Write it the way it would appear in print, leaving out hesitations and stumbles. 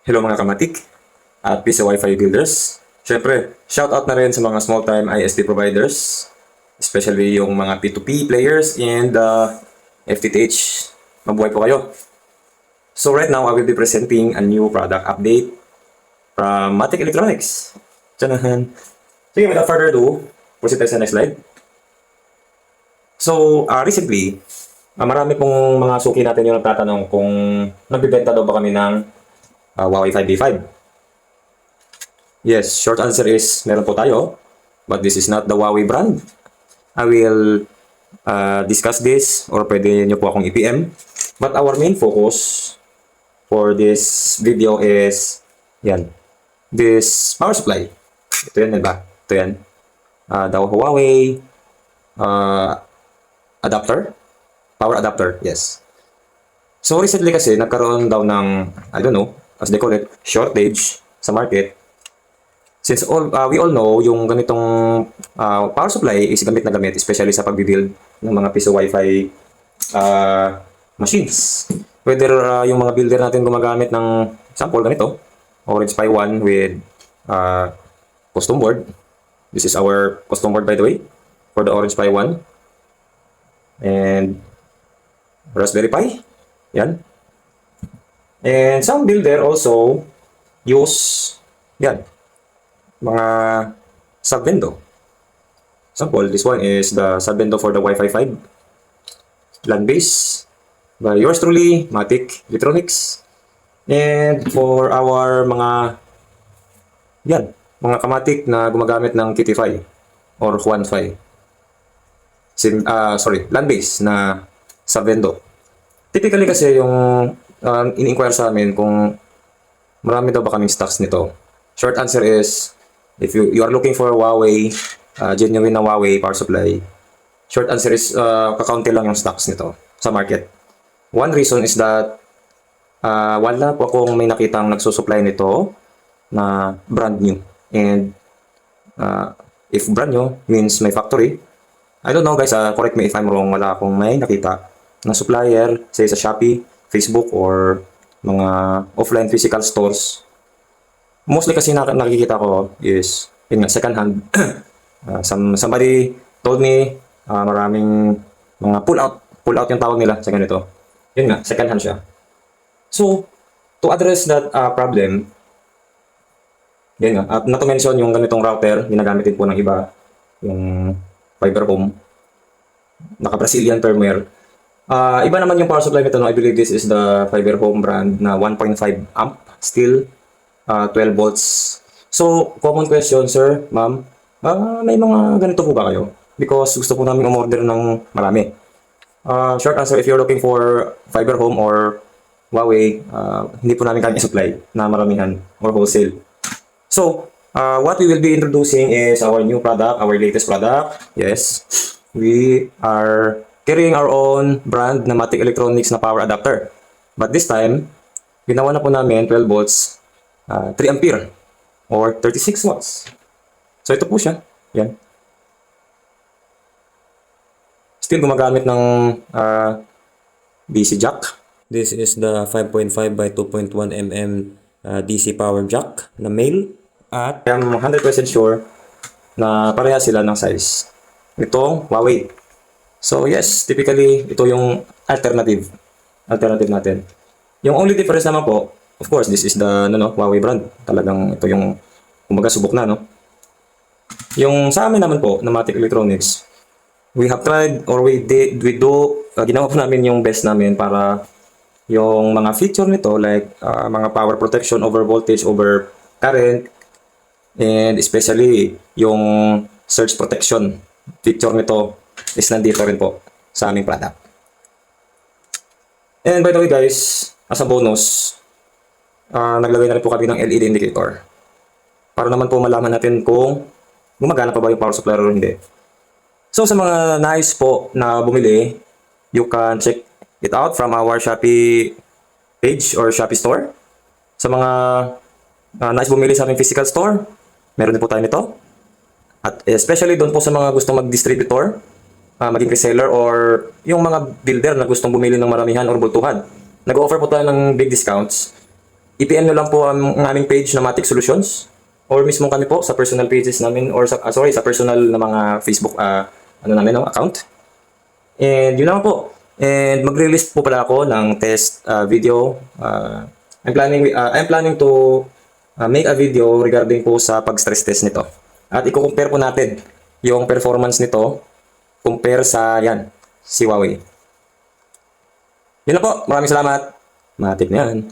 Hello mga kamatik at Pisa Wi-Fi builders. Siyempre, shoutout na rin sa mga small-time ISP providers, especially yung mga P2P players and FTTH. Mabuhay po kayo. So right now, I will be presenting a new product update from Matic Electronics. Tanahan. Sige, without further ado, proceed tayo sa next slide. So, recently, marami pong mga suki natin yung nagtatanong kung nagbibenta daw ba kami ng Huawei 5B5. Yes, short answer is meron po tayo, but this is not the Huawei brand. I will discuss this or pwede nyo po akong i-PM. But our main focus for this video is yan, this power supply. Ito yan, diba? Ito yan. The Huawei adapter. Power adapter, yes. So recently kasi nagkaroon daw ng, I don't know, as they call it, shortage sa market. Since we all know yung ganitong power supply is gamit na gamit, especially sa pagbibuild ng mga piso Wi-Fi machines. Whether yung mga builder natin gumagamit ng sample ganito, Orange Pi 1 with custom board. This is our custom board by the way, for the Orange Pi 1. And Raspberry Pi. Yan. And some builder also use yan, mga sub-window. Example, this one is the sub-window for the Wi-Fi 5 LAN base by yours truly, Matic Electronics. And for our mga yan, mga kamatik na gumagamit ng KT-Fi or Juan-Fi. LAN base na sub-window. Typically kasi yung in-inquire sa amin kung marami daw ba kaming stocks nito. Short answer is, if you are looking for a Huawei, genuine na Huawei power supply, short answer is kakaunti lang yung stocks nito sa market. One reason is that wala po akong may nakitang nagsusupply nito na brand new. And if brand new means may factory, I don't know guys, correct me if I'm wrong, wala akong may nakita na supplier, say sa Shopee, Facebook, or mga offline physical stores. Mostly kasi nakikita ko is, yun nga, second hand. Somebody told me maraming mga pull out yung tawag nila sa ganito. Yun nga, second hand siya. So, to address that problem, yun nga, at not to mention yung ganitong router, ginagamit din po ng iba, yung Fiber Home, naka-Brazilian firmware. Iba naman yung power supply nito, no? I believe this is the Fiber Home brand na 1.5 amp, still 12 volts. So, common question, sir, ma'am, may mga ganito po ba kayo? Because gusto po namin umorder ng marami. Short answer, if you're looking for Fiber Home or Huawei, hindi po namin kaya supply na maramihan or wholesale. So, what we will be introducing is our new product, our latest product. Yes, we are carrying our own brand na Matic Electronics na power adapter. But this time, ginawa na po namin 12 volts, 3 ampere, or 36 watts. So ito po siya. Yan. Still gumagamit ng DC jack. This is the 5.5 by 2.1 mm DC power jack na male. At I'm 100% sure na pareha sila ng size. Itong Huawei. So yes, typically ito yung alternative natin. Yung only difference naman po, of course, this is the Huawei brand. Talagang ito yung kumbaga subok na, no. Yung sa amin naman po na Matic Electronics, we have tried or ginawa po namin yung best namin para yung mga feature nito like mga power protection over voltage, over current, and especially yung surge protection feature nito is nandito rin po sa aming product. And by the way guys, as a bonus, naglagay na rin po kami ng LED indicator para naman po malaman natin kung gumagana pa ba yung power supply o hindi. So sa mga nais po na bumili, you can check it out from our Shopee page or Shopee store. Sa mga nais bumili sa aming physical store, meron din po tayo nito. At especially doon po sa mga gustong mag-distributor, maging reseller, or yung mga builder na gustong bumili ng maramihan or bultuhan. Nag-offer po tayo ng big discounts. i-PM nyo lang po ang aming page na Matic Solutions or mismo kami po sa personal pages namin or sa personal na mga Facebook account. And yun lang po. And magre-release po pala ako ng test video. I'm planning to make a video regarding po sa pag-stress test nito. At i-compare po natin yung performance nito compare sa si Huawei. Yun na po. Maraming salamat. Matik na yan.